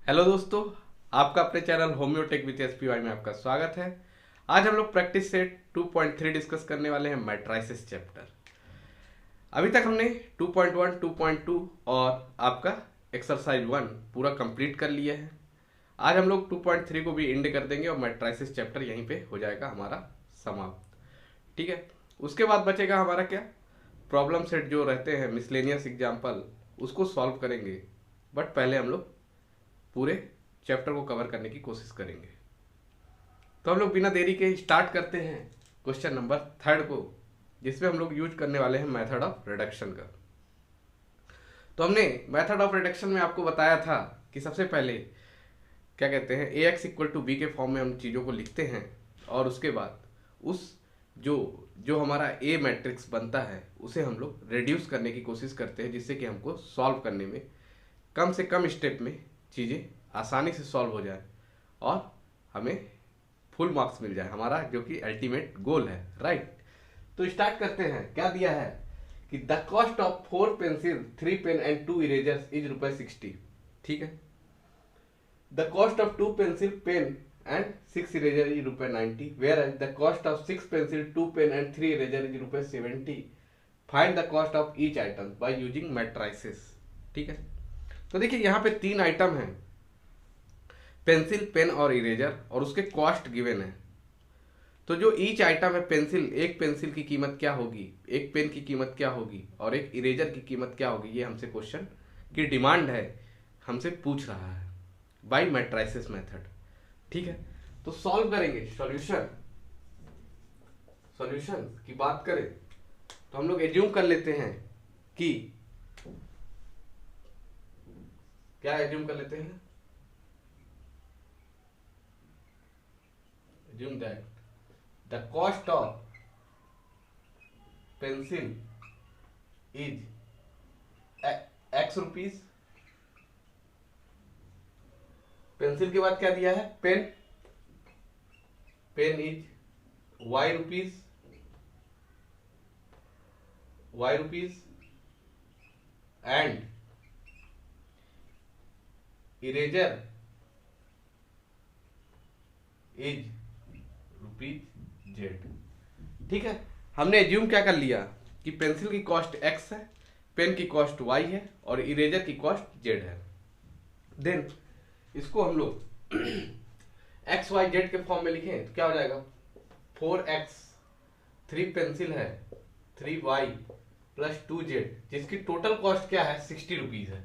Hello दोस्तों, आपका अपने चैनल होम्योटेक विद एसपीवाई में आपका स्वागत है। आज हम लोग प्रैक्टिस सेट 2.3 डिस्कस करने वाले हैं मैट्राइसिस चैप्टर। अभी तक हमने 2.1, 2.2 और आपका एक्सरसाइज 1 पूरा कंप्लीट कर लिया है। आज हम लोग 2.3 को भी एंड कर देंगे और मैट्राइसिस चैप्टर यहीं पे हो जाएगा हमारा समाप्त। ठीक है, उसके बाद बचेगा हमारा क्या, प्रॉब्लम सेट जो रहते हैं मिसलेनियस एग्जाम्पल, उसको सॉल्व करेंगे। बट पहले हम लोग पूरे चैप्टर को कवर करने की कोशिश करेंगे। तो हम लोग बिना देरी के स्टार्ट करते हैं क्वेश्चन नंबर 3 को, जिसमें हम लोग यूज करने वाले हैं मेथड ऑफ रिडक्शन का। तो हमने मेथड ऑफ रिडक्शन में आपको बताया था कि सबसे पहले क्या कहते हैं, ए एक्स इक्वल टू बी के फॉर्म में हम चीज़ों को लिखते हैं और उसके बाद उस जो जो हमारा ए मैट्रिक्स बनता है उसे हम लोग रिड्यूस करने की कोशिश करते हैं, जिससे कि हमको सॉल्व करने में कम से कम स्टेप में चीज़ें आसानी से सॉल्व हो जाए और हमें फुल मार्क्स मिल जाए, हमारा जो कि अल्टीमेट गोल है। राइट, तो स्टार्ट करते हैं। क्या दिया है कि the cost of 4 pencil, 3 pen and 2 erasers is ₹60। ठीक है, the cost of 2 pencil, pen and 6 eraser is ₹90, whereas the cost of 6 pencil, 2 pen and 3 eraser is ₹70। Find the cost of each item by using matrices. ठीक है, तो देखिए यहाँ पे 3 item हैं, pencil, pen और इरेजर, और उसके कॉस्ट गिवन है। तो जो ईच आइटम है, पेंसिल, एक पेंसिल की कीमत क्या होगी, एक पेन की कीमत क्या होगी और एक इरेजर की कीमत क्या होगी, ये हमसे क्वेश्चन की डिमांड है, हमसे पूछ रहा है बाय मैट्राइसिस मेथड। ठीक है, तो सॉल्व करेंगे। सॉल्यूशन की बात करें तो हम लोग एज्यूम कर लेते हैं कि क्या एज्यूम कर लेते हैं, assume that the cost of pencil is x rupees. Pencil के बाद क्या दिया है, pen, pen is y rupees, and eraser is ₹Z। ठीक है, हमने एज्यूम क्या कर लिया कि पेंसिल की कॉस्ट x है, पेन की कॉस्ट y है और इरेजर की कॉस्ट z है। देन इसको हम लोग x y z के फॉर्म में लिखें तो क्या हो जाएगा, 4x, 3 पेंसिल है, 3y प्लस 2z, जिसकी टोटल कॉस्ट क्या है, ₹60 है।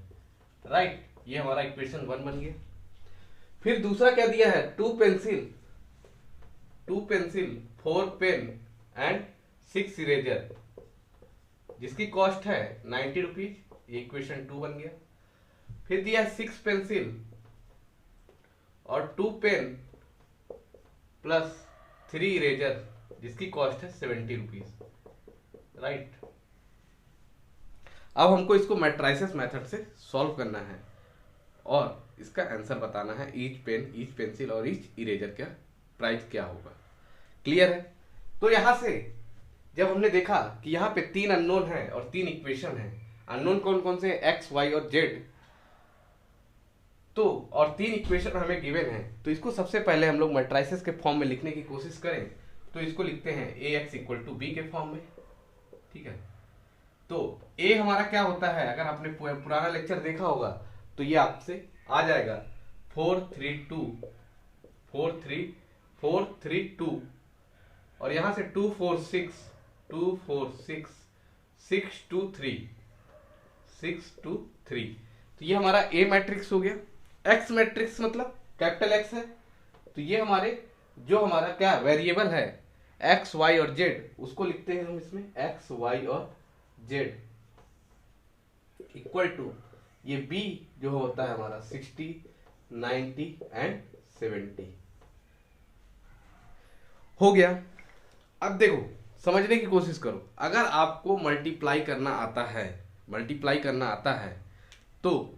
राइट, ये हमारा इक्वेशन 1 बन गया। फिर दूसरा क्या दिया है, 2 पेंसिल, 4 पेन एंड 6 इरेजर, जिसकी कॉस्ट है ₹90, ये इक्वेशन 2 बन गया। फिर दिया 6 पेंसिल और 2 पेन प्लस 3 इरेजर, जिसकी कॉस्ट है ₹70। राइट, अब हमको इसको मैट्राइसिस मेथड से सॉल्व करना है और इसका आंसर बताना है, ईच पेन, ईच पेंसिल और ईच इरेजर का प्राइस क्या होगा। क्लियर है, तो यहां से जब हमने देखा कि यहाँ पे 3 अननोन है और 3 इक्वेशन है, अननोन कौन कौन से, एक्स, वाई और जेड, तो और 3 इक्वेशन हमें गिवन है, तो इसको सबसे पहले हम लोग मैट्राइसिस के फॉर्म में लिखने की कोशिश करें। तो इसको लिखते हैं ए एक्स इक्वल टू बी के फॉर्म में। ठीक है, तो ए हमारा क्या होता है, अगर आपने पुराना लेक्चर देखा होगा तो ये आपसे आ जाएगा 4 3 2 4 3 4 3 2, और यहां से 2 4 6 2 4 6 6 2 3 6 2 3, तो ये हमारा ए मैट्रिक्स हो गया। एक्स मैट्रिक्स मतलब कैपिटल एक्स है, तो ये हमारे जो हमारा क्या वेरिएबल है एक्स वाई और जेड, उसको लिखते हैं हम इसमें एक्स वाई और जेड इक्वल टू ये बी जो होता है हमारा 60 90 एंड 70 हो गया। अब देखो, समझने की कोशिश करो, अगर आपको मल्टीप्लाई करना आता है तो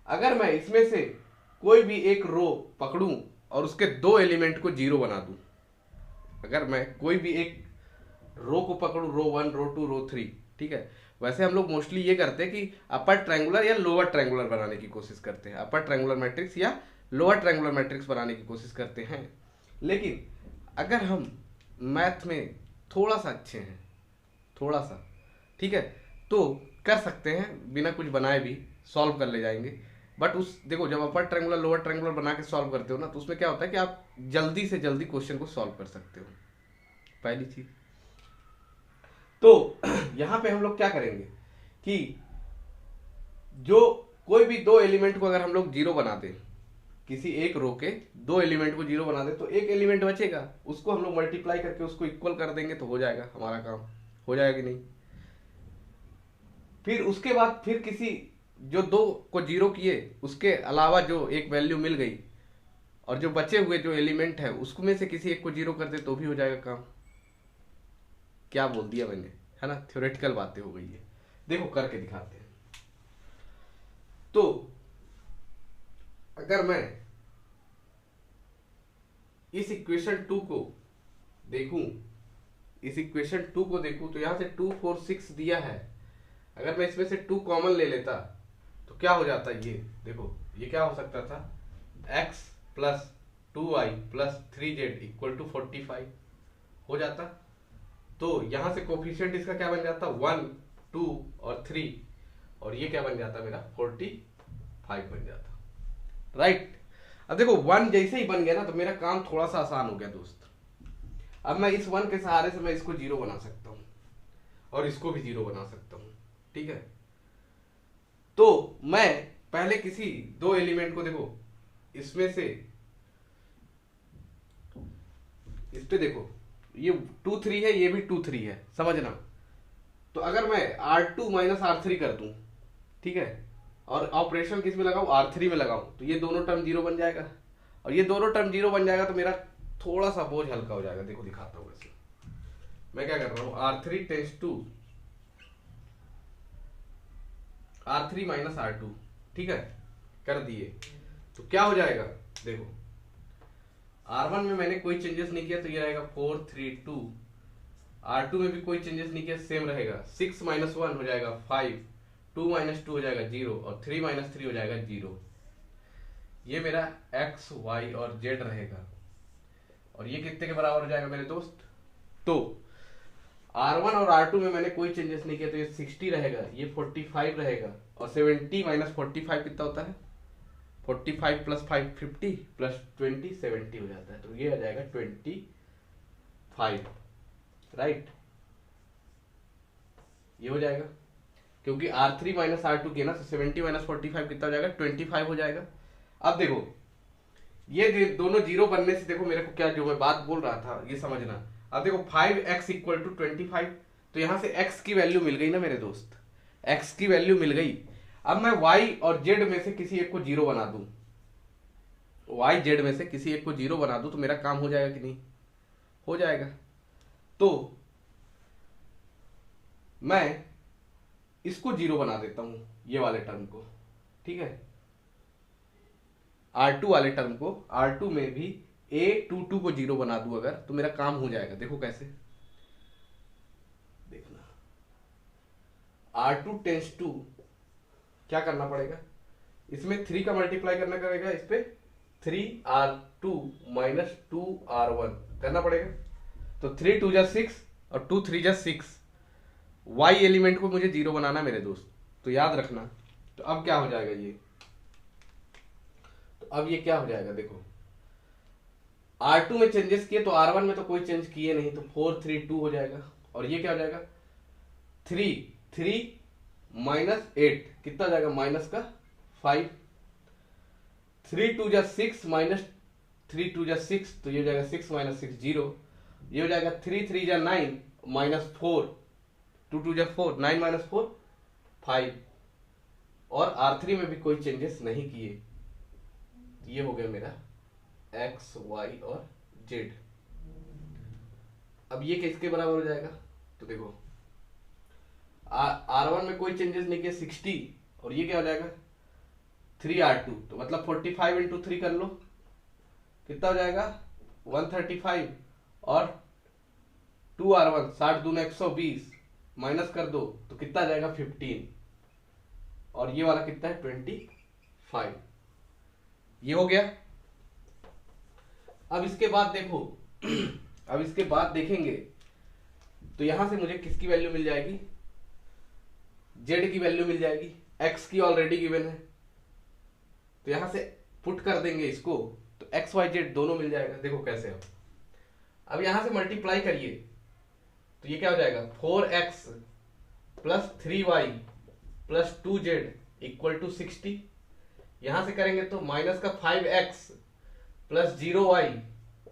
अगर मैं इसमें से कोई भी एक रो पकड़ूं और उसके 2 एलिमेंट को 0 बना दूं, अगर मैं कोई भी एक रो को पकड़ूं, रो 1, रो 2, रो 3, ठीक है, वैसे हम लोग मोस्टली ये करते हैं कि अपर ट्रायंगुलर या लोअर ट्रायंगुलर बनाने की कोशिश करते हैं, अपर ट्रायंगुलर मैट्रिक्स या लोअर ट्रायंगुलर मैट्रिक्स बनाने की कोशिश करते हैं। लेकिन अगर हम मैथ में थोड़ा सा अच्छे हैं, थोड़ा सा, ठीक है, तो कर सकते हैं बिना कुछ बनाए भी सॉल्व कर ले जाएंगे। बट उस देखो जब अपर ट्रायंगुलर लोअर ट्रायंगुलर बना के सॉल्व करते हो ना, तो उसमें क्या होता है कि आप जल्दी से जल्दी क्वेश्चन को सॉल्व कर सकते हो, पहली चीज। तो यहां पे हम लोग क्या करेंगे कि जो कोई भी दो एलिमेंट को अगर हम लोग जीरो बना दें, किसी एक रो के दो एलिमेंट को जीरो बना दे, तो एक एलिमेंट बचेगा, उसको हम लोग मल्टीप्लाई करके उसको इक्वल कर देंगे तो हो जाएगा, हमारा काम हो जाएगा कि नहीं। फिर उसके बाद फिर किसी जो दो को जीरो किए उसके अलावा जो एक वैल्यू मिल गई, और जो बचे हुए जो एलिमेंट है उसमें से किसी एक को जीरो कर दे तो भी हो जाएगा काम। क्या बोल दिया मैंने, है ना, थ्योरेटिकल बातें हो गई है। देखो करके दिखाते हैं। तो अगर मैं इस इक्वेशन 2 को देखूं, इस इक्वेशन 2 को देखूं तो यहां से 2 4 6 दिया है। अगर मैं इसमें से 2 कॉमन ले लेता तो क्या हो जाता, ये देखो ये क्या हो सकता था, x plus 2y plus 3z equal to 45 हो जाता। तो यहां से कोफिशिएंट इसका क्या बन जाता, 1 2 और 3, और ये क्या बन जाता मेरा 45 बन जाता, राइट। अब देखो 1 जैसे ही बन गया ना तो मेरा काम थोड़ा सा आसान हो गया दोस्त। अब मैं इस 1 के सहारे से मैं इसको जीरो बना सकता हूं और इसको भी जीरो बना सकता हूं, ठीक है। तो मैं पहले किसी दो एलिमेंट को, देखो इसमें से इस पे देखो ये 2 3 है, ये भी 2 3 है, समझना। तो अगर मैं R2 माइनस R3 कर दूं, ठीक है, और ऑपरेशन किस में लगाऊं, R3 में लगाऊं, तो ये दोनों टर्म जीरो बन जाएगा, और ये दोनों टर्म जीरो बन जाएगा तो मेरा थोड़ा सा बोझ हल्का हो जाएगा। देखो दिखाता हूं वैसे मैं क्या कर रहा हूं, R3 tense to R3 minus R2, ठीक है, कर दिए तो क्या हो जाएगा, देखो R1 में मैंने कोई चेंजेस नहीं किया तो ये रहेगा 4 3 2, R2 में भी कोई चेंजेस नहीं किया, सेम रहेगा। 6 माइनस 1 हो जाएगा 5, 2 माइनस 2 हो जाएगा 0, और 3 माइनस 3 हो जाएगा 0। ये मेरा x y और z रहेगा, और ये कितने के बराबर हो जाएगा मेरे दोस्त। तो R1 और R2 में मैंने कोई चेंजेस नहीं किया तो ये 60 रहेगा, ये 45 रहेगा, और 70 माइनस 45 कितना होता है, 45 प्लस 5 50 प्लस 20 70 हो जाता है, तो ये आ जाएगा 25, राइट। ये हो जाएगा क्योंकि R3 माइनस R2 किया ना, तो 70 माइनस 45 कितना हो जाएगा, 25 हो जाएगा। अब देखो ये दोनों जीरो बनने से देखो मेरे को क्या जो मैं बात बोल रहा था ये समझना। अब देखो 5x इक्वल टू 25, तो यहां से x की वैल्यू मिल गई ना मेरे दोस्त, x की वैल्यू मिल गई। अब मैं y और z में से किसी एक को जीरो बना दूं, y z में से किसी एक को जीरो बना दूं तो मेरा काम हो जाएगा कि नहीं, हो जाएगा। तो मैं इसको जीरो बना देता हूं, ये वाले टर्म को, ठीक है, R2 वाले टर्म को, R2 में भी a22 को जीरो बना दूं अगर, तो मेरा काम हो जाएगा। देखो कैसे, देखना R2 टेंस टू क्या करना पड़ेगा, इसमें 3 का मल्टीप्लाई करना करेगा, इस पे 3R2 माइनस 2R1 करना पड़ेगा, तो 3 2 जा 6 और 2 3 जा 6, y एलिमेंट को मुझे जीरो बनाना मेरे दोस्त, तो याद रखना। तो अब क्या हो जाएगा ये, तो अब ये क्या हो जाएगा, देखो R2 में चेंजेस किए तो R1 में तो कोई चेंज किए नहीं, तो 4 3 2 हो जाएगा, और ये क्या हो जाएगा 3 3 माइनस 8 कितना हो जाएगा, माइनस का 5, 3 2 जा 6 माइनस 3 2 जा 6, तो ये हो जाएगा 6 माइनस 6 0, ये हो जाएगा 3 3 जा 9 माइनस 4, 2 2 जा 4, 9 माइनस 4 5, और R3 में भी कोई चेंजेस नहीं किए, ये हो गया मेरा x y और z। अब ये किसके बराबर हो जाएगा, तो देखो R1 में कोई चेंजेस नहीं किया 60, और ये क्या हो जाएगा 3R2, तो मतलब 45 इंटू 3 कर लो, कितना हो जाएगा 135, और 2R1 60 दूना 120, माइनस कर दो तो कितना आ जाएगा 15, और ये वाला कितना है 25। ये हो गया। अब इसके बाद देखो अब इसके बाद देखेंगे तो यहां से मुझे किसकी वैल्यू मिल जाएगी, जेड की वैल्यू मिल जाएगी, एक्स की ऑलरेडी गिवन है, तो यहां से पुट कर देंगे इसको तो एक्स वाई जेड दोनों मिल जाएगा। देखो कैसे अब यहां से मल्टीप्लाई करिए तो ये क्या हो जाएगा 4x plus 3y plus 2z equal to 60। यहां से करेंगे तो माइनस का 5x plus 0y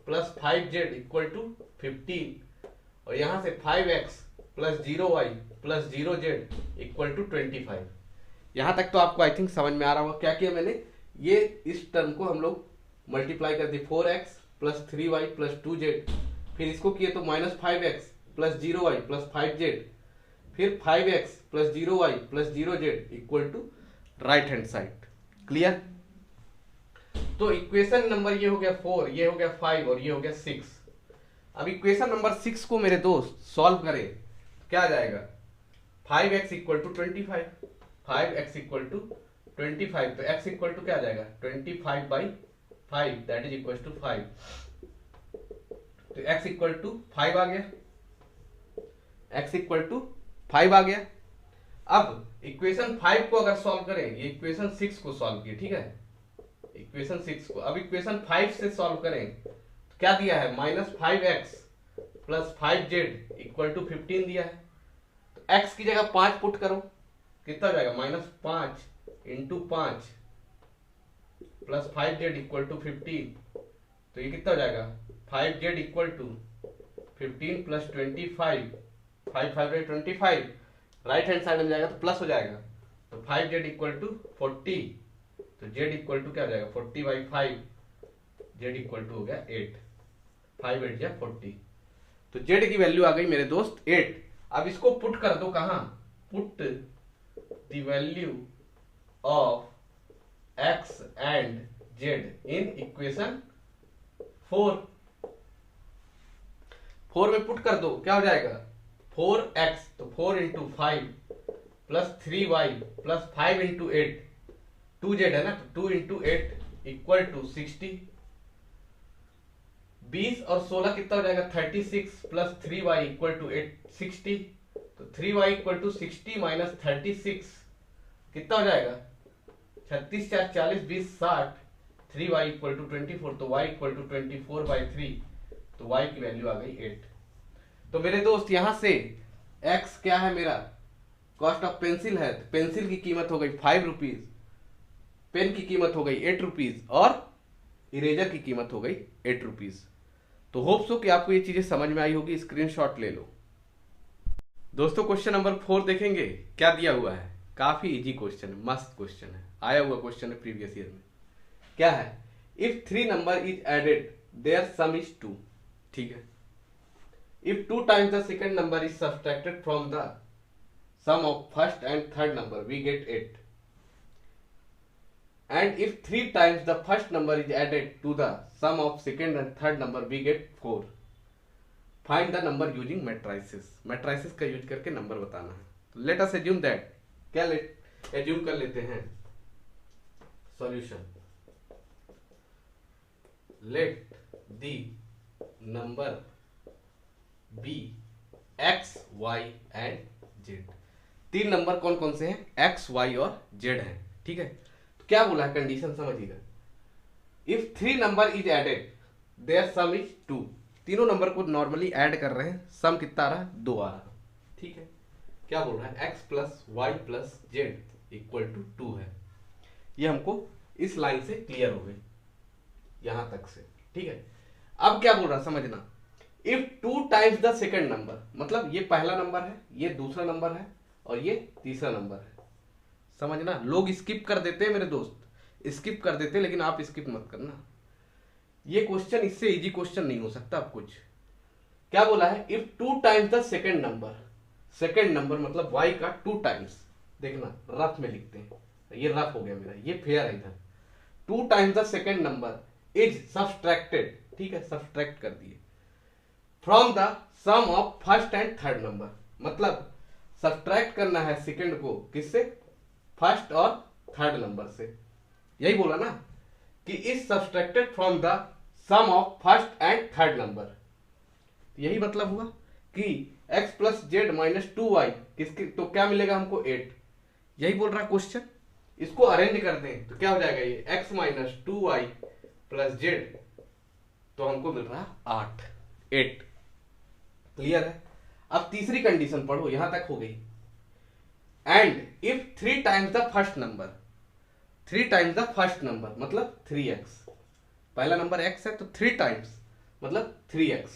plus 5z equal to 15, और यहां से 5x plus 0y plus 0z equal to 25। यहां तक तो आपको आई थिंक समझ में आ रहा होगा। क्या किया मैंने, ये इस टर्म को हम लोग मल्टीप्लाई कर दिए 4x plus 3y plus 2z, फिर इसको किए तो minus 5x plus 0y plus 5z, फिर 5x plus 0y plus 0z equal to right hand side. Clear. तो इक्वेशन नंबर ये हो गया 4, ये हो गया 5 और ये हो गया 6। अब इक्वेशन नंबर 6 को मेरे दोस्त सॉल्व करें क्या आ जाएगा 5x equal to 25, 5x equal to 25, तो x इक्वल टू क्या आ जाएगा 25/5 दैट इज इक्वल टू 5, तो x इक्वल टू 5 आ गया, x इक्वल टू 5 आ गया। अब इक्वेशन 5 को अगर सॉल्व करें, ये इक्वेशन 6 को सॉल्व किए, ठीक है, इक्वेशन 6 को अब इक्वेशन 5 से सॉल्व करें तो क्या दिया है minus 5x plus 5z equal to 15 दिया है, तो x की जगह 5 पुट करो, कितना हो जाएगा minus 5 into 5 plus 5z equal to 15, तो ये कितना हो जाएगा 5z equal to 15 plus 25, 5 5 25, right hand side में जाएगा तो प्लस हो जाएगा, तो 5z इक्वल टू 40, तो z इक्वल टू क्या हो जाएगा 40/5, z इक्वल टू हो गया 8, 5 8 या 40, तो z की वैल्यू आ गई मेरे दोस्त 8। अब इसको पुट कर दो कहां, put the value of x and z in equation 4 में पुट कर दो क्या हो जाएगा 4x, तो 4 into 5 plus 3y plus 5 into 8, 2z है ना, तो 2 इंटू 8 इक्वल टू 60, 20 और 16 कितना हो जाएगा 36 प्लस 3y इक्वल टू 60, तो 3y इक्वल टू 60 माइनस 36 कितना हो जाएगा 36 4 40 20 60, 3y इक्वल टू 24, तो y इक्वल टू 24/3, तो y की वैल्यू आ गई 8। तो मेरे दोस्त यहां से x क्या है मेरा कॉस्ट ऑफ पेंसिल है, तो पेंसिल की कीमत हो गई 5 रुपीज, पेन की कीमत हो गई 8 रुपीज और इरेजर की कीमत हो गई 8 रुपीज। तो होप सो कि आपको ये चीजें समझ में आई होगी, स्क्रीनशॉट ले लो। दोस्तों क्वेश्चन नंबर 4 देखेंगे क्या दिया हुआ है, काफी इजी क्वेश्चन है, मस्त क्वेश्चन है, आया हुआ क्वेश्चन है प्रीवियस ईयर में। क्या है, if 3 number is added their sum is 2, ठीक है, if 2 times the second number is subtracted from the sum of first and third number we get 8, and if 3 times the first number is added to the sum of second and third number we get 4, find the number using matrices। matrices का use करके number बताना है। तो let us assume that, क्या assume कर लेते हैं solution, let the number be x y and z, 3 number कौन कौन से हैं एक्स वाई और जेड हैं, ठीक है। तो क्या बोला है कंडीशन समझिएगा, if 3 number is added their sum is 2, तीनों नंबर को नॉर्मली ऐड कर रहे हैं, सम कितना आ रहा है 2 आ रहा है, ठीक है। क्या बोल रहा है x plus y plus z equal to 2 है, ये हमको इस लाइन से क्लियर हो गई यहां तक से, ठीक है। अब क्या बोल रहा है समझना, if 2 times the second number, मतलब ये पहला नंबर है, ये दूसरा नंबर है और ये तीसरा नंबर है, समझना। लोग स्किप कर देते हैं मेरे दोस्त, स्किप कर देते हैं, लेकिन आप स्किप मत करना, ये क्वेश्चन इससे इजी क्वेश्चन नहीं हो सकता। अब कुछ क्या बोला है, if 2 times the second number, second number मतलब y का 2 टाइम्स, देखना रफ में लिखते हैं, ये रफ हो गया मेरा, ये फेयर है इधर, 2 times the second number is subtracted, ठीक है, सब्सट्रैक्ट कर दिए from the sum of first and third number, मतलब सब्ट्रैक्ट करना है सेकंड को किससे, फर्स्ट और थर्ड नंबर से। यही बोला ना कि is subtracted from the sum of first and third number. यही मतलब हुआ कि x plus Z minus 2y किसके, तो क्या मिलेगा हमको 8। यही बोल रहा क्वेश्चन। इसको अरेंज कर दें तो क्या हो जाएगा, ये x minus 2y plus Z, तो हमको मिल रहा है 8। क्लियर है। अब तीसरी कंडीशन पढ़ो, यहां तक हो गई। And if 3 times the first number, 3 times the first number मतलब 3x, पहला नंबर x है तो 3 टाइम्स मतलब 3x,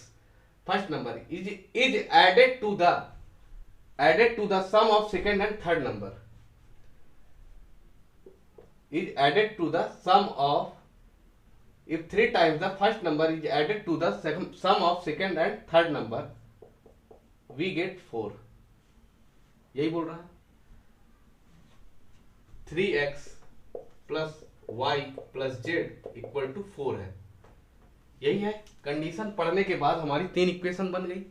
first number is added to the sum of second and third number, is added to the sum of, if 3 times the first number is added to the sum of second and third number, we get 4। यही बोल रहा है 3x plus y plus z equal to 4 है। यही है condition. पढ़ने के बाद हमारी 3 इक्वेशन बन गई।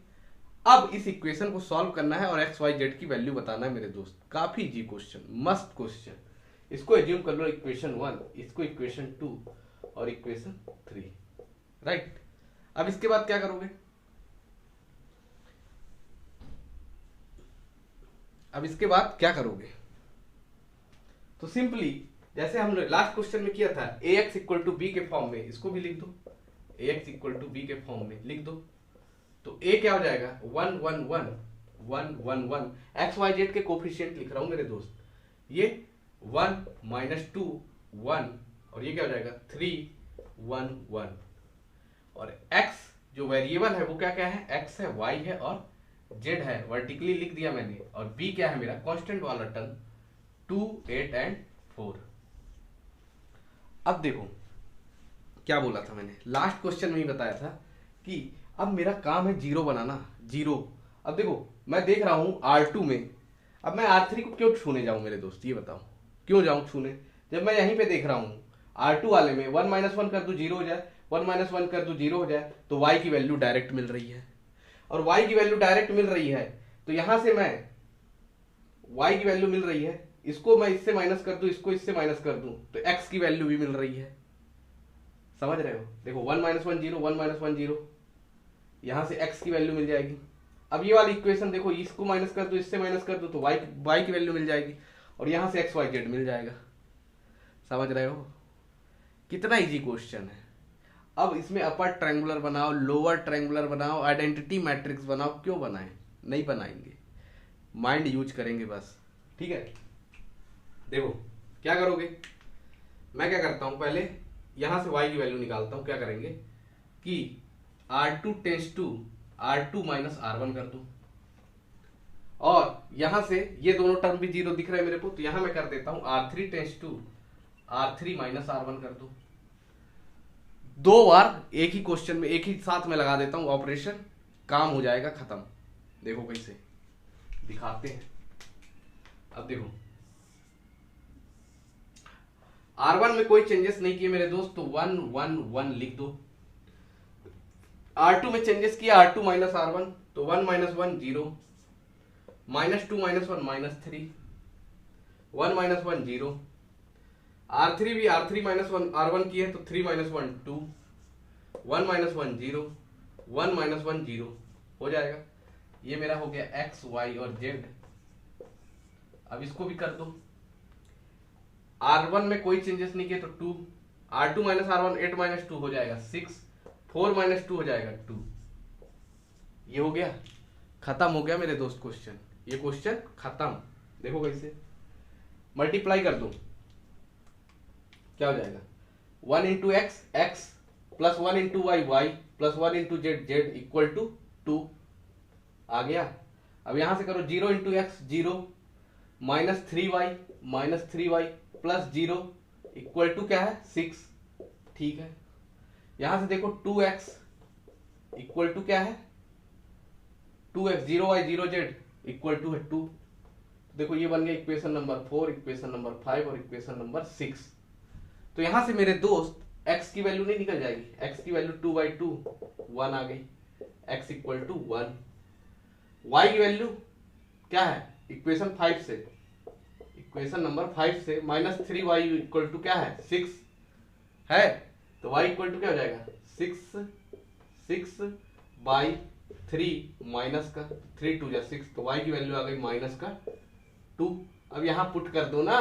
अब इस इक्वेशन को सॉल्व करना है और एक्स वाई जेड की वैल्यू बताना है मेरे दोस्त। काफी इजी क्वेश्चन, मस्त क्वेश्चन। इसको एज्यूम कर लो इक्वेशन 1, इसको इक्वेशन 2 और इक्वेशन 3, राइट। अब इसके बाद क्या करोगे, अब इसके बाद क्या करोगे, तो सिंपली जैसे हमने लास्ट क्वेश्चन में किया था ax इक्वल टू बी के फॉर्म में, इसको भी लिख दो, ax इक्वल टू बी के फॉर्म में लिख दो। तो a क्या हो जाएगा 1 1 1 1 1 1, एक्स वाई जेड के कोफिशिएंट लिख रहा हूं मेरे दोस्त। ये 1 माइनस 2 1 और ये क्या हो जाएगा 3 1 1, और x जो वेरिएबल है वो क्या क्या है, x है, y है और z है, वर्टिकली लिख दिया मैंने। और b क्या है मेरा कांस्टेंट वाला टर्म 2 8 एंड 4। अब देखो क्या बोला था मैंने, लास्ट क्वेश्चन में ही बताया था कि अब मेरा काम है जीरो बनाना, जीरो। अब देखो मैं देख रहा हूं R2 में, अब मैं R3 को क्यों छूने जाऊं मेरे दोस्त, ये बताओ क्यों जाऊं छूने, जब मैं यहीं पे देख रहा हूं R2 वाले में 1 माइनस 1 कर दू 0 हो जाए, 1 माइनस 1 कर दू 0 हो जाए, तो y की वैल्यू डायरेक्ट मिल रही है। और y की वैल्यू डायरेक्ट मिल रही है तो यहां से मैं y की वैल्यू मिल रही है, इसको मैं इससे माइनस कर दूं, इसको इससे माइनस कर दूं, तो x की वैल्यू भी मिल रही है। समझ रहे हो, देखो 1 माइनस 1 0, 1 माइनस 1 0, यहां से x की वैल्यू मिल जाएगी। अब ये वाली इक्वेशन देखो, इसको माइनस कर दो, इससे माइनस कर दो, तो y की वैल्यू मिल जाएगी और यहां से x y z मिल जाएगा। समझ रहे हो, कितना इजी क्वेश्चन है। अब इसमें अपर ट्रायंगुलर बनाओ, लोअर ट्रायंगुलर बनाओ, आइडेंटिटी मैट्रिक्स बनाओ, क्यों बनाए, नहीं बनाएंगे, माइंड यूज करेंगे बस। ठीक है, देखो क्या करोगे, मैं क्या करता हूं, पहले यहां से y की वैल्यू निकालता हूं। क्या करेंगे कि R2 tense to R2 minus R1 कर दूं, और यहां से ये दोनों टर्म भी जीरो दिख रहे हैं मेरे को, तो यहां मैं कर देता हूं R3 tense to R3 minus R1 कर दूं। 2 बार एक ही क्वेश्चन में एक ही साथ में लगा देता हूं ऑपरेशन, काम हो जाएगा खत्म। देखो कैसे दिखाते हैं। अब देखो R1 में कोई चेंजेस नहीं किए मेरे दोस्त, तो 1 1 1 लिख दो। R2 में चेंजेस किया, R2 माइनस R1, तो 1 minus 1 0, minus 2 minus 1 minus 3, 1 minus 1 0, R3 भी R3 माइनस 1 R1 की है तो 3 माइनस 1 2, 1 माइनस 1 0, 1 माइनस 1 0 हो जाएगा। ये मेरा हो गया x y और z। अब इसको भी कर दो, R1 में कोई चेंजेस नहीं किए तो 2, R2 माइनस R1 8 माइनस 2 हो जाएगा 6, 4 माइनस 2 हो जाएगा 2। ये हो गया, खत्म हो गया मेरे दोस्त क्वेश्चन, ये क्वेश्चन खत्म। देखो कैसे मल्टीप्लाई कर दो, क्या हो जाएगा 1 into x x plus 1 into y y plus 1 into z z equal to 2 आ गया। अब यहां से करो 0 into x 0 minus 3y plus 0 equal to क्या है 6। ठीक है, यहां से देखो 2x इक्वल टू क्या है 2x 0y 0z equal to है 2। देखो ये बन गया इक्वेशन नंबर 4, इक्वेशन नंबर 5 और इक्वेशन नंबर 6। तो यहां से मेरे दोस्त x की वैल्यू नहीं निकल जाएगी, x की वैल्यू 2/2 1 आ गई, x इक्वल टू 1। y की वैल्यू क्या है इक्वेशन 5 से, इक्वेशन नंबर 5 से -3y इक्वल टू क्या है 6 है, तो y इक्वल टू क्या हो जाएगा 6/3 माइनस का 3 2 जा 6, तो y की वैल्यू आ गई -2। अब यहां पुट कर दो ना,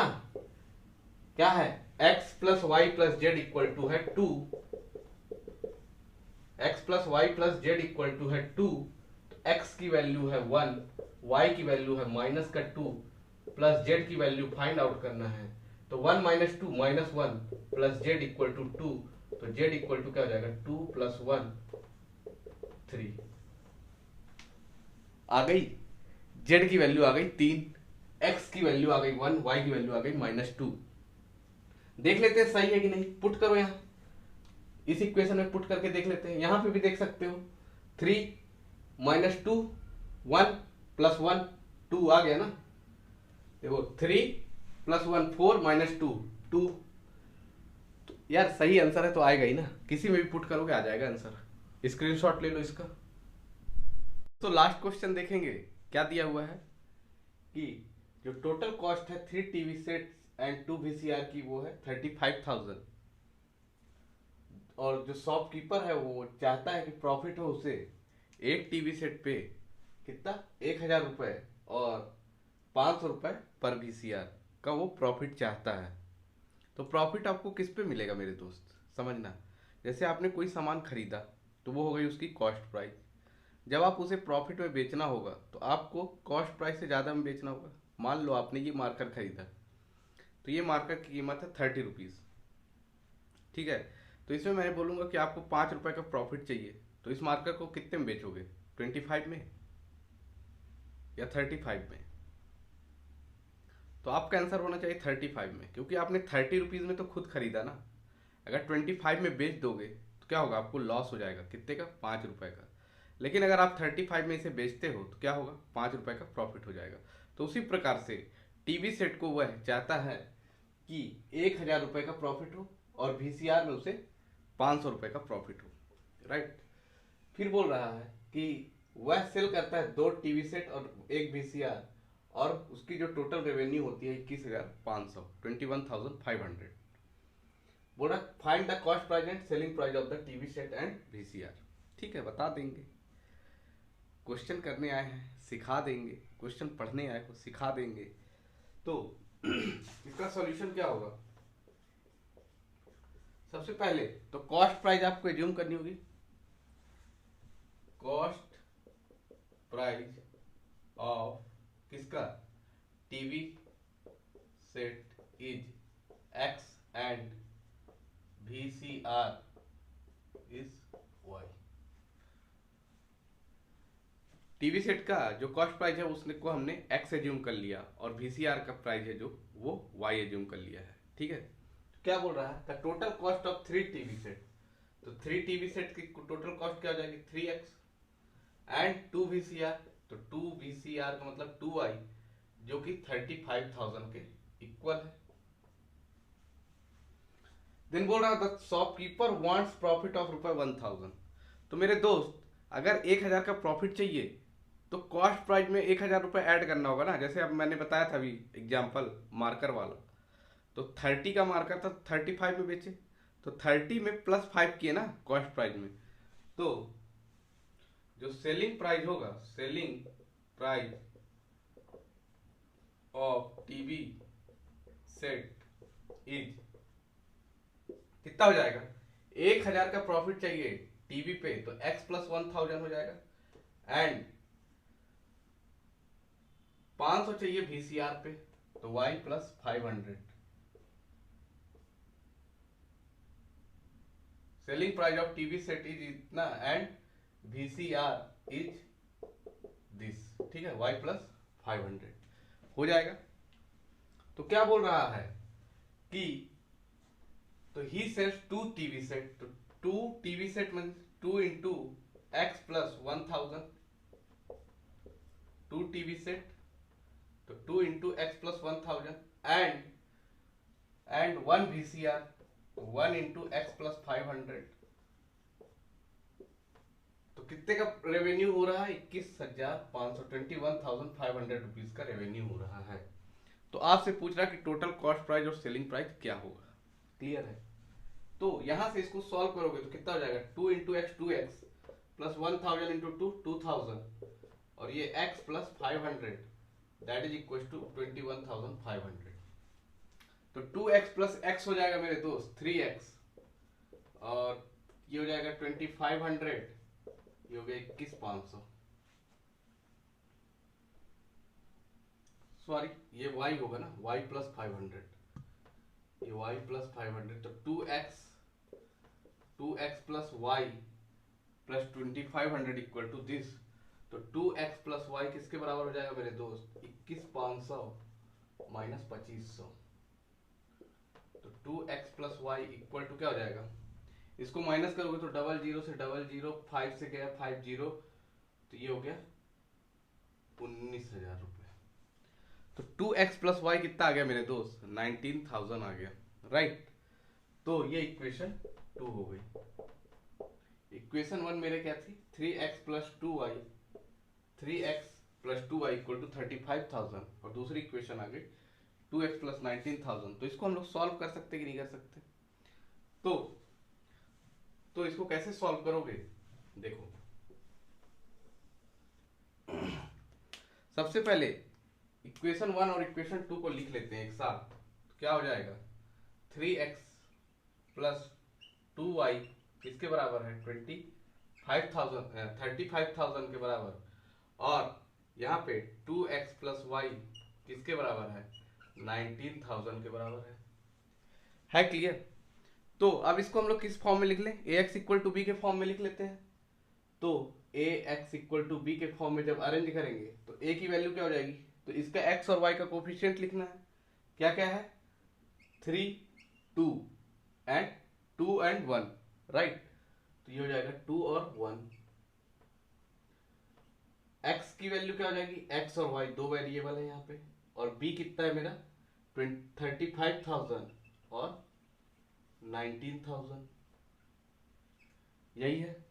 क्या है x plus y plus z equal to है 2, x plus y plus z equal to है 2, तो x की वैल्यू है 1, y की वैल्यू है -2 प्लस z की वैल्यू फाइंड आउट करना है, तो 1 - 2 -1 प्लस z इक्वल टू 2, तो z इक्वल टू क्या हो जाएगा 2 + 1 3 आ गई, z की वैल्यू आ गई 3, x की वैल्यू आ गई 1, y की वैल्यू आ गई -2। देख लेते हैं सही है कि नहीं, पुट करो यहां, इस इक्वेशन में पुट करके देख लेते हैं। यहां पे भी देख सकते हो 3 - 2 1 + 1 2 आ गया ना, देखो 3 + 1 4 - 2 2, तो यार सही आंसर है तो आएगा ही ना, किसी में भी पुट करोगे आ जाएगा आंसर। स्क्रीनशॉट ले लो इसका। तो लास्ट क्वेश्चन देखेंगे क्या दिया हुआ है कि जो टोटल कॉस्ट है 3 टीवी सेट एंड 2 वीसीआर की वो है 35,000, और जो शॉपकीपर है वो चाहता है कि प्रॉफिट हो उसे एक टीवी सेट पे कितना 1,000 रुपए और 500 रुपए पर वीसीआर का वो प्रॉफिट चाहता है। तो प्रॉफिट आपको किस पे मिलेगा मेरे दोस्त, समझना। जैसे आपने कोई सामान खरीदा तो वो हो गई उसकी कॉस्ट प्राइस, जब आप उसे प्रॉफिट में बेचना होगा तो आपको कॉस्ट प्राइस से ज़्यादा में बेचना होगा। मान लो आपने ये मार्कर खरीदा, तो ये मार्कर की कीमत है 30 रुपीज़, ठीक है। तो इसमें मैं बोलूँगा कि आपको 5 रुपए का प्रॉफिट चाहिए, तो इस मार्कर को कितने में बेचोगे, 25 में या 35 में। तो आपका आंसर होना चाहिए 35 में, क्योंकि आपने 30 रुपीज़ में तो खुद खरीदा ना। अगर 25 में बेच दोगे तो क्या होगा, आपको लॉस हो जाएगा, कितने का 5 रुपए का। लेकिन अगर आप 35 में इसे बेचते हो तो क्या होगा, 5 रुपए का प्रॉफिट हो जाएगा। तो उसी प्रकार से टीवी सेट को वह चाहता है कि 1,000 रुपए का प्रॉफिट हो और वीसीआर में उसे 500 रुपए का प्रॉफिट हो, राइट। फिर बोल रहा है कि वह सेल करता है 2 टीवी सेट और 1 वीसीआर, और उसकी जो टोटल रेवेन्यू होती है 21,500 21,500। बोल रहा find the cost price and selling price of the TV set and VCR. ठीक है, बता देंगे। क्वेश्चन करने आए हैं सिखा देंगे, क्वेश्चन पढ़ने आए हो सिखा देंगे। तो इसका सॉल्यूशन क्या होगा, सबसे पहले तो कॉस्ट प्राइस आपको एज्यूम करनी होगी। कॉस्ट प्राइस ऑफ किसका, TV set is x and VCR is y. TV set का जो कॉस्ट प्राइस है उसने को हमने एक्स एज्यूम कर लिया, और VCR का प्राइस है जो वो वाई एज्यूम कर लिया है, ठीक है। क्या बोल रहा है, the total cost of 3 TV set, तो 3 टीवी सेट की टोटल कॉस्ट क्या हो जाएगी 3x, एंड 2 VCR, तो 2 VCR का मतलब 2y, जो कि 35,000 के इक्वल है। देन बोल रहा था शॉपकीपर वांट्स प्रॉफिट ऑफ ₹1,000। तो मेरे दोस्त अगर 1,000 का प्रॉफिट चाहिए तो कॉस्ट प्राइस में 1,000 रुपये ऐड करना होगा ना। जैसे अब मैंने बताया था अभी एग्जाम्पल मार्कर वाला, तो 30 का मार्कर था 35 में बेचे, तो 30 में +5 किए ना कॉस्ट प्राइस में, तो जो सेलिंग प्राइस होगा, selling price of TV set is कितना हो जाएगा, 1,000 का प्रॉफिट चाहिए टीवी पे तो x + 1,000 हो जाएगा, एंड 500 चाहिए VCR पे तो y + 500। Selling price of TV set is इतना एंड VCR इज दिस, ठीक है, y + 500 हो जाएगा। तो क्या बोल रहा है कि तो ही सेल्स 2 टीवी सेट, तो 2 TV set means 2 × x + 1,000, 2 TV set तो 2 × x + 1,000 एंड 1 VCR, 1 × x + 500, तो कितने कितने का रेवेन्यू हो रहा है? 21,500 21,500 रुपीज का रेवेन्यू हो रहा है। तो आपसे पूछ रहा है कि टोटल कॉस्ट प्राइस और सेलिंग प्राइस क्या होगा। क्लियर है? तो यहां से इसको सॉल्व करोगे तो कितना हो जाएगा? 2 into x 2x plus 1000 into 2 2000 और ये x plus 500 that is equal to 21,500। तो 2x प्लस x हो जाएगा मेरे दोस्त 3x और ये हो जाएगा 2500, ये हो गया 21,500। सॉरी ये y होगा ना, y प्लस 500, ये y प्लस 500। तो 2x प्लस y प्लस 2500 इक्वल टू दिस। तो 2x प्लस y किसके बराबर हो जाएगा मेरे दोस्त? 21,500 माइनस 2500। तो 2x plus y equal to क्या हो जाएगा? इसको माइनस करोगे तो 00 से 00, 5 से गया 50, तो ये हो गया 19,000 रुपए। तो 2x प्लस वाई कितना आ गया मेरे दोस्त? 19,000 आ गया, राइट। तो ये इक्वेशन 2 हो गई। इक्वेशन 1 मेरे क्या थी? 3x plus 2y, 3x plus 2y equal to 35,000 और दूसरी इक्वेशन आ गई 2x प्लस 19,000। तो इसको हम लोग सॉल्व कर सकते कि नहीं कर सकते? तो इसको कैसे सॉल्व करोगे? देखो, सबसे पहले इक्वेशन 1 और इक्वेशन 2 को लिख लेते हैं एक साथ। तो क्या हो जाएगा? 3x प्लस 2y किसके बराबर है? 35,000 के बराबर। और यहाँ पे 2x प्लस y किसके बराबर है? 19,000 के बराबर है क्लियर? तो अब इसको हम लोग किस फॉर्म में लिख लें? ax इक्वल टू बी के फॉर्म में लिख लेते हैं। तो ax इक्वल टू बी के फॉर्म में जब अरेंज करेंगे तो a की वैल्यू क्या हो जाएगी? तो इसका x और y का कोफिशिएंट लिखना है। क्या क्या है? 3, 2 एंड 1, राइट। तो ये हो जाएगा 2 और 1। x की वैल्यू क्या हो जाएगी? x और y दो वेरिएबल है यहाँ पे। और b कितना है मेरा? 35,000 और 19,000, यही है।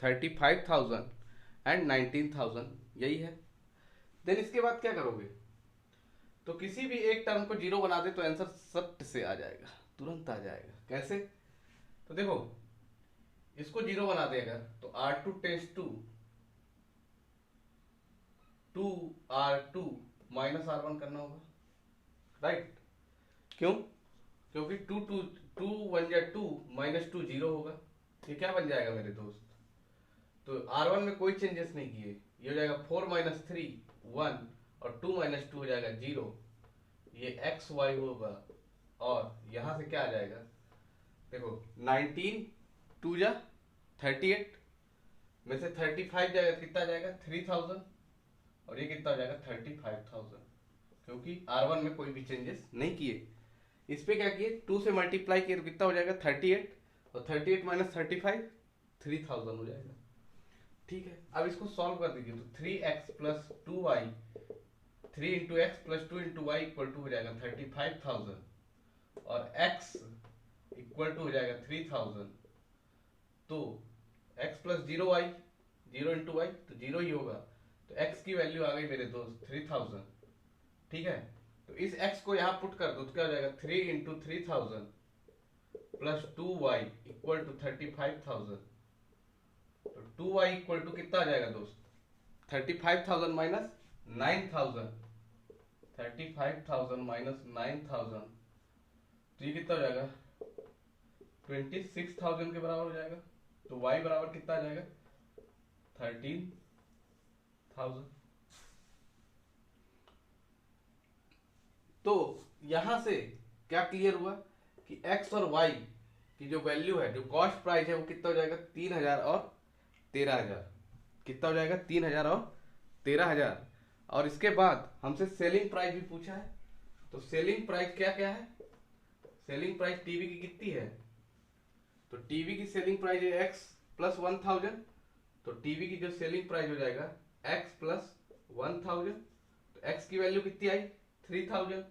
35,000 एंड 19,000, यही है। देन इसके बाद क्या करोगे? तो किसी भी एक टर्म को जीरो बना दे तो आंसर सट से आ जाएगा, तुरंत आ जाएगा। कैसे? तो देखो, इसको जीरो बना देगा तो R2 tense to 2R2 minus R1 करना होगा, राइट। क्यों? क्योंकि 2 1 जा 2 माइनस 2 0 होगा। ये क्या बन जाएगा मेरे दोस्त? तो R1 में कोई चेंजेस नहीं किए, ये हो जाएगा 4 माइनस 3 1 और 2 माइनस 2 हो जाएगा 0। ये एक्स वाई होगा और यहां से क्या आ जाएगा? देखो 19 2 जा 38 में से 35 जाएगा, कितना आ जाएगा? 3000 और ये कितना हो जाएगा? 35,000, क्योंकि R1 में कोई भी चेंजेस नहीं किए। इस पे क्या किए? 2 से मल्टीप्लाई किए तो कितना हो जाएगा? 38 और 38 माइनस 35 3000 हो जाएगा। ठीक है, अब इसको सॉल्व कर दीजिए तो 3x plus 2y 3 into x plus 2 into y equal to हो जाएगा 35,000 और x इक्वल टू हो जाएगा 3000। तो x plus 0y 0 into Y तो 0 ही होगा। तो x की वैल्यू आ गई मेरे दोस्त 3000। ठीक है, तो इस x को यहाँ पुट कर दो तो क्या हो जाएगा? 3 into 3000 plus 2y equal to 35,000। तो 2y इक्वल टू कितना आ जाएगा दोस्त? 35,000 माइनस 9,000, 35,000 माइनस 9,000 तो ये कितना हो जाएगा? 26,000 के बराबर हो जाएगा। तो y बराबर कितना आ जाएगा? 13,000। तो यहां से क्या क्लियर हुआ कि x और y की जो वैल्यू है, जो कॉस्ट प्राइस है, वो कितना हो जाएगा? 3,000 और 13,000। कितना हो जाएगा? 3,000 और 13,000। और इसके बाद हमसे सेलिंग प्राइस भी पूछा है। तो सेलिंग प्राइस क्या क्या है? सेलिंग प्राइस टीवी की कितनी है? तो टीवी की सेलिंग प्राइस है x प्लस 1000। तो टीवी की जो सेलिंग प्राइस हो जाएगा x प्लस 1000। तो x की वैल्यू कितनी आई? 3000।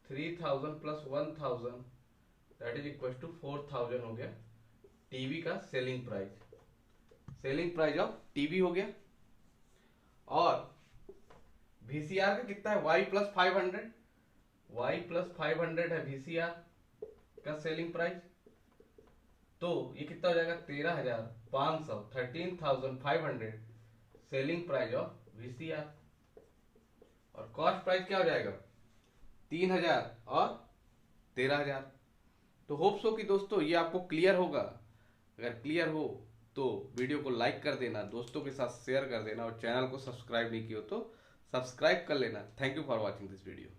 3000 plus 1000 that is equal to 4000 हो गया टीवी का selling price. Selling price of TV हो गया, और वीसीआर का कितना है, वाई प्लस 500, वाई प्लस 500 है वीसीआर का सेलिंग प्राइस। तो ये कितना हो जाएगा, 13,500, 13,500 सेलिंग प्राइस ऑफ वीसीआर। और कॉस्ट प्राइस क्या हो जाएगा, 3,000 और 13,000। तो होप सो कि दोस्तों ये आपको क्लियर होगा। अगर क्लियर हो तो वीडियो को लाइक कर देना, दोस्तों के साथ शेयर कर देना, और चैनल को सब्सक्राइब नहीं किया हो तो सब्सक्राइब कर लेना। Thank you for watching this video.